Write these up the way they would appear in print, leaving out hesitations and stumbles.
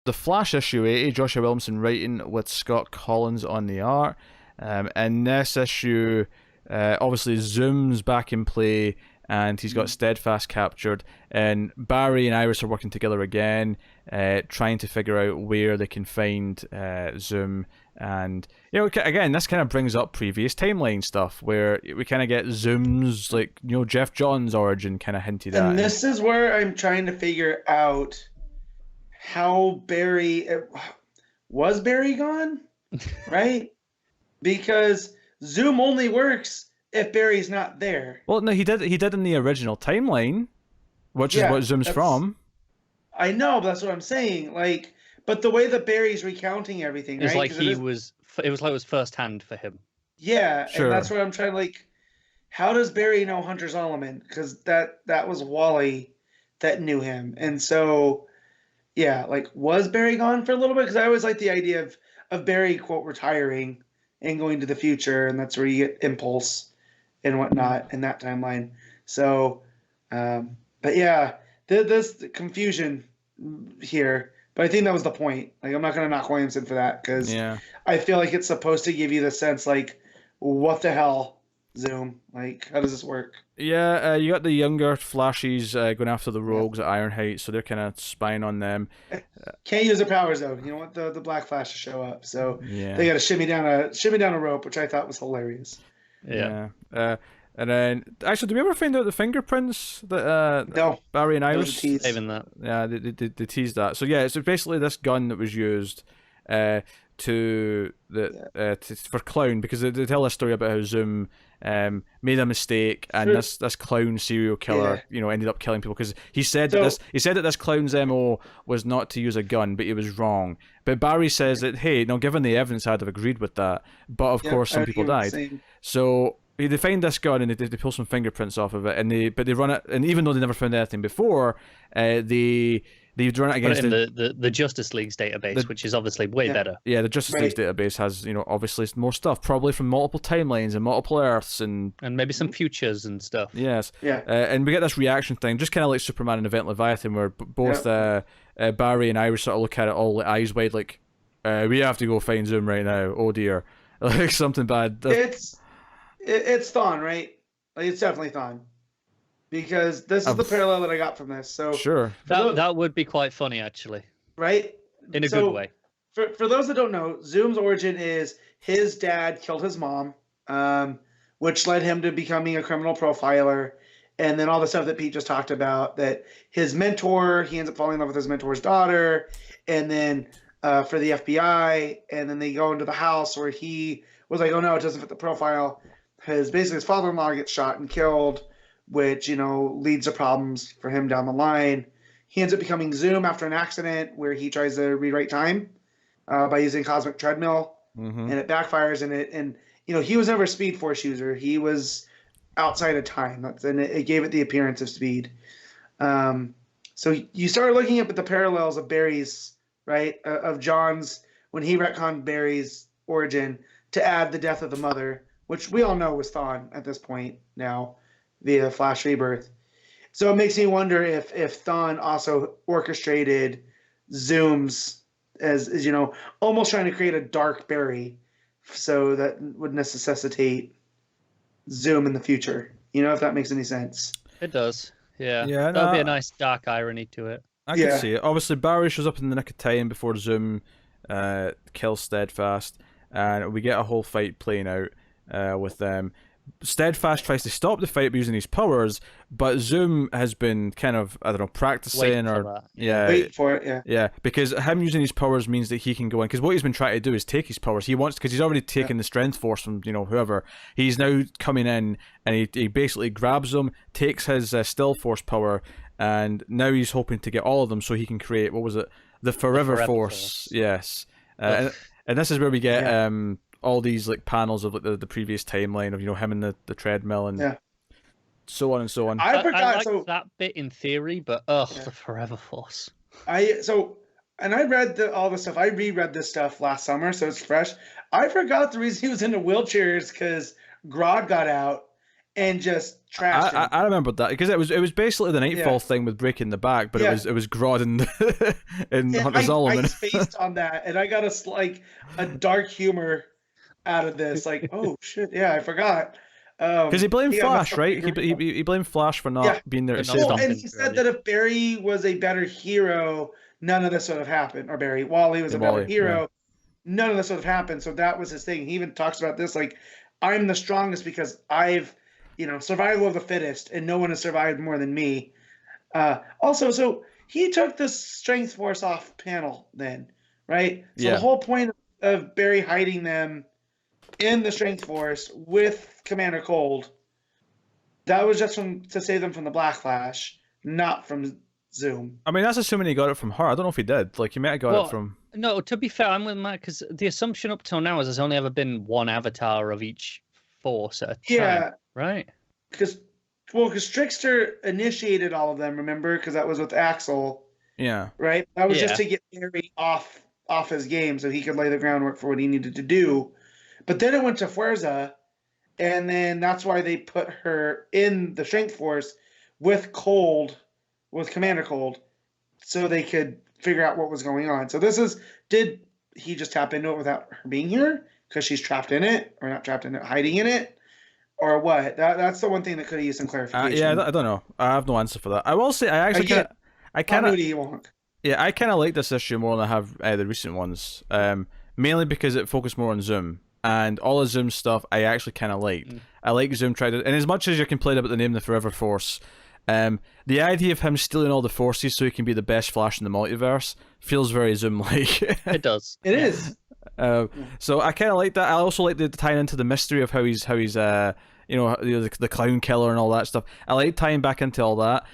the Flash issue 80, Joshua Williamson writing with Scott Collins on the art. And this issue, obviously Zoom's back in play, and he's got Steadfast captured, and Barry and Iris are working together again, trying to figure out where they can find Zoom. And again, this kind of brings up previous timeline stuff where we kind of get Zoom's, like, Jeff Johns' origin kind of hinted at. And this is where I'm trying to figure out how Barry was Barry gone, right? Because Zoom only works if Barry's not there. Well, no, he did in the original timeline, which is what Zoom's from. I know, but that's what I'm saying. Like, but the way that Barry's recounting everything, it's right? like it was first hand for him. Yeah, sure. And that's what I'm trying to, like, how does Barry know Hunter Zolomon? Because that was Wally that knew him. And so, yeah, like, was Barry gone for a little bit? Because I always like the idea of Barry, quote, retiring and going to the future, and that's where you get Impulse and whatnot in that timeline. So, but yeah, there's confusion here. But I think that was the point. Like, I'm not going to knock Williamson for that, because I feel like it's supposed to give you the sense, like, what the hell, Zoom? Like, how does this work? Yeah, you got the younger Flashies going after the Rogues at Ironhide, so they're kind of spying on them. Can't use their powers, though. You don't want the Black Flash to show up, so they got to shimmy down a rope, which I thought was hilarious. Yeah. And then, actually, did we ever find out the fingerprints that no. Barry and Iris? Saving that. Yeah, they teased that. So yeah, so basically this gun that was used for Clown, because they tell a story about how Zoom made a mistake, and this clown serial killer, ended up killing people, because he said that this clown's MO was not to use a gun, but he was wrong. But Barry says that, hey, given the evidence, I'd have agreed with that, but of course some people died. So they find this gun, and they pull some fingerprints off of it, and they run it, and even though they never found anything before, they run it against the Justice League's database, which is obviously way better. Yeah, the Justice League's database has, obviously more stuff, probably from multiple timelines and multiple Earths and maybe some futures and stuff. Yes. Yeah. And we get this reaction thing, just kind of like Superman and Event Leviathan, where both Barry and Iris sort of look at it all eyes wide, like, we have to go find Zoom right now. Oh dear, like something bad. It's Thawne, right? Like, it's definitely Thawne. Because this is the parallel that I got from this. So sure, that would be quite funny, actually. Right? In a good way. For those that don't know, Zoom's origin is his dad killed his mom, which led him to becoming a criminal profiler, and then all the stuff that Pete just talked about. That his mentor, he ends up falling in love with his mentor's daughter, and then for the FBI, and then they go into the house where he was like, "Oh no, it doesn't fit the profile." Basically his father-in-law gets shot and killed, which, leads to problems for him down the line. He ends up becoming Zoom after an accident where he tries to rewrite time by using Cosmic Treadmill, and it backfires. And he was never a Speed Force user. He was outside of time, and it gave it the appearance of speed. So you start looking up at the parallels of Barry's, right, of John's, when he retconned Barry's origin to add the death of the mother, which we all know was Thawne at this point now, via Flash Rebirth. So it makes me wonder if Thawne also orchestrated Zoom's as almost trying to create a dark Barry, so that would necessitate Zoom in the future. If that makes any sense. It does. Yeah. Yeah, that'd be a nice dark irony to it. I can see it. Obviously, Barry shows up in the nick of time before Zoom kills Steadfast, and we get a whole fight playing out with them. Steadfast tries to stop the fight by using his powers, but Zoom has been kind of, practicing wait for it. Yeah, because him using his powers means that he can go in, because what he's been trying to do is take his powers. He wants, because he's already taken the strength force from whoever. He's now coming in, and he basically grabs them, takes his still force power, and now he's hoping to get all of them so he can create, what was it, the Forever Force. Yes. And this is where we get all these like panels of like the previous timeline of him and the treadmill and so on and so on. I forgot I like that bit in theory, but the Forever Force. I read all the stuff. I reread this stuff last summer, so it's fresh. I forgot the reason he was in the wheelchairs because Grodd got out, and just trashed him. I remember that because it was basically the Nightfall thing with breaking the back, but it was Grodd and Hunter Zolomon. I spaced on that, and I got a dark humor out of this. Like, oh shit, yeah, I forgot. Because he blamed Flash, right? He blamed Flash for not being there to save him. And he said that if Barry was a better hero, none of this would have happened. Or Wally was a better hero, none of this would have happened. So that was his thing. He even talks about this like, I'm the strongest because I've, survival of the fittest, and no one has survived more than me. Also, so he took the Strength Force off panel then, right? So the whole point of Barry hiding them in the Strength Force with Commander Cold, that was just to save them from the Black Flash, not from Zoom. I mean, that's assuming he got it from her. I don't know if he did. Like, he might have got it from... No, to be fair, I'm with Matt, because the assumption up till now is there's only ever been one avatar of each force at a time, right? Because Trickster initiated all of them, remember? Because that was with Axel. Yeah. Right? That was just to get Barry off his game so he could lay the groundwork for what he needed to do. But then it went to Fuerza, and then that's why they put her in the Strength Force with Commander Cold, so they could figure out what was going on. So did he just tap into it without her being here? Because she's trapped in it, or not trapped in it, hiding in it? Or what? That's the one thing that could have used some clarification. I don't know. I have no answer for that. I will say, I kind of like this issue more than I have the recent ones. Mainly because it focused more on Zoom. And all the Zoom stuff I actually kind of liked. I like Zoom tried it, and as much as you complain about the name the Forever Force, the idea of him stealing all the forces so he can be the best Flash in the multiverse feels very Zoom-like. It does. It is. So I kind of like that. I also like the tying into the mystery of how he's the clown killer and all that stuff. I like tying back into all that.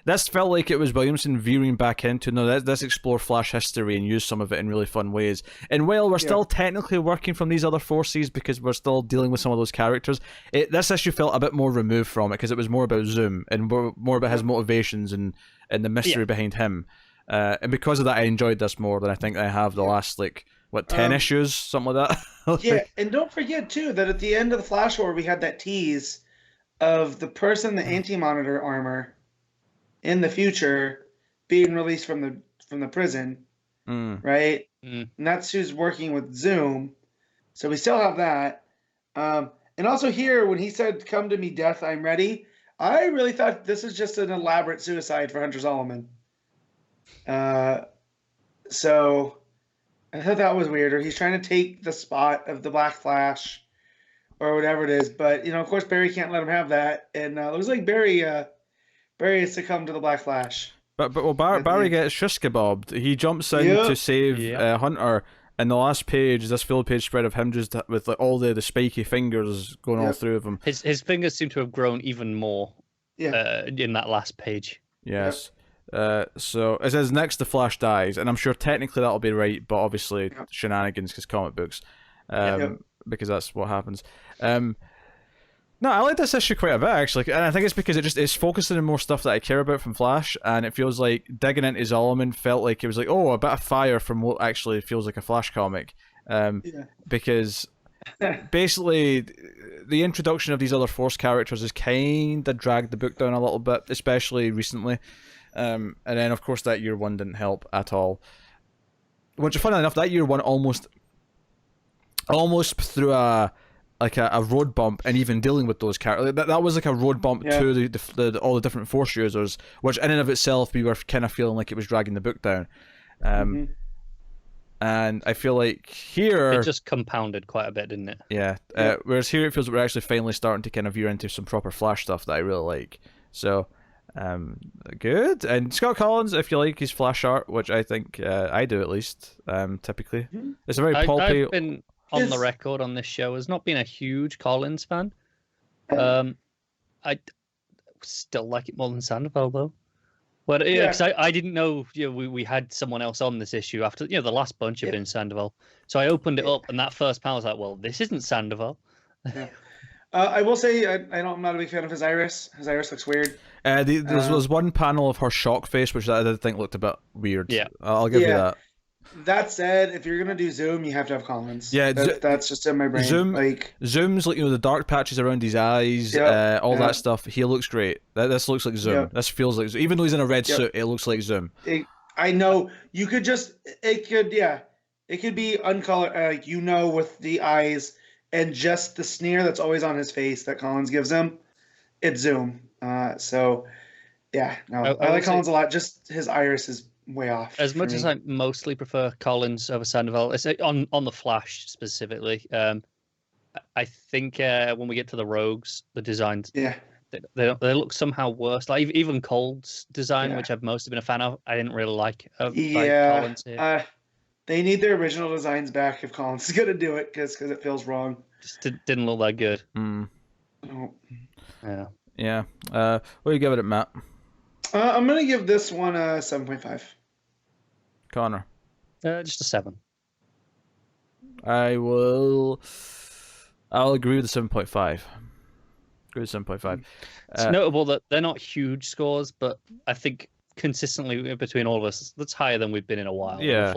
This felt like it was Williamson veering back into let's explore Flash history and use some of it in really fun ways. And while we're still technically working from these other forces because we're still dealing with some of those characters, this issue felt a bit more removed from it because it was more about Zoom and more about his motivations and the mystery behind him. And because of that, I enjoyed this more than I think I have the last 10 issues, something like that. And don't forget too that at the end of the Flash War we had that tease of the person, the Anti-Monitor armor, in the future being released from the prison, right? And that's who's working with Zoom. So we still have that. And also here, when he said, "Come to me, death, I'm ready," I really thought this is just an elaborate suicide for Hunter Zolomon. So I thought that was weird. Or he's trying to take the spot of the Black Flash or whatever it is. But, of course, Barry can't let him have that. And it looks like Barry has succumbed to the Black Flash. But Barry gets shish kebabbed. He jumps in to save Hunter, and the last page is this full page spread of him just with all the spiky fingers going all through of him. His fingers seem to have grown even more in that last page. Yes. So it says next the Flash dies, and I'm sure technically that'll be right, but obviously shenanigans because comic books, because that's what happens. No, I like this issue quite a bit actually, and I think it's because it's focusing on more stuff that I care about from Flash, and it feels like digging into Zolomon felt like it was like a bit of fire from what actually feels like a Flash comic, because basically the introduction of these other Force characters has kind of dragged the book down a little bit, especially recently. And then of course that year one didn't help at all. Which, funny enough, that year one almost threw a road bump, and even dealing with those characters, that was like a road bump to the all the different Force users, which in and of itself we were kind of feeling like it was dragging the book down. And I feel like here it just compounded quite a bit, didn't it? Yeah. Whereas here it feels like we're actually finally starting to kind of veer into some proper Flash stuff that I really like. So. Good. And Scott Collins, if you like his Flash art, which I think I do at least, typically. It's a very pulpy. I've been on the record on this show as not being a huge Collins fan. I still like it more than Sandoval though. But because I didn't know we had someone else on this issue after the last bunch had been Sandoval. So I opened it up, and that first panel was like, well, this isn't Sandoval. I will say I'm not a big fan of his iris. His iris looks weird. There was one panel of her shock face, which I did think looked a bit weird. Yeah, I'll give you that. That said, if you're gonna do Zoom, you have to have Collins. Yeah, that's just in my brain. Zoom's like, the dark patches around his eyes, all that stuff. He looks great. This looks like Zoom. This feels like Zoom. Even though he's in a red suit, it looks like Zoom. I know you could it could be uncolored, with the eyes and just the sneer that's always on his face that Collins gives him. It's Zoom. I like Collins a lot. Just his iris is way off. As much as I mostly prefer Collins over Sandoval, it's on the Flash specifically. I think when we get to the Rogues, the designs, they look somehow worse. Like even Cold's design, which I've mostly been a fan of, I didn't really like. Collins here. They need their original designs back if Collins is gonna do it, because it feels wrong. Just didn't look that good. Mm. Oh. Yeah. What do you give it, Matt? I'm gonna give this one a 7.5. Connor? Just a 7. I'll agree with the 7.5. Agree with 7.5. It's notable that they're not huge scores, but I think consistently between all of us, that's higher than we've been in a while. Yeah.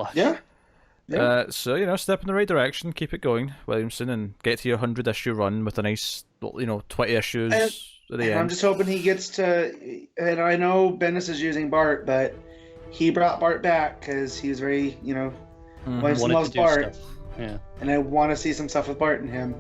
So, step in the right direction, keep it going, Williamson, and get to your 100-issue run with a nice, 20 issues at the end. I'm just hoping he gets to, and I know Bendis is using Bart, but he brought Bart back because he was very, Williamson loves Bart. Yeah. And I want to see some stuff with Bart and him.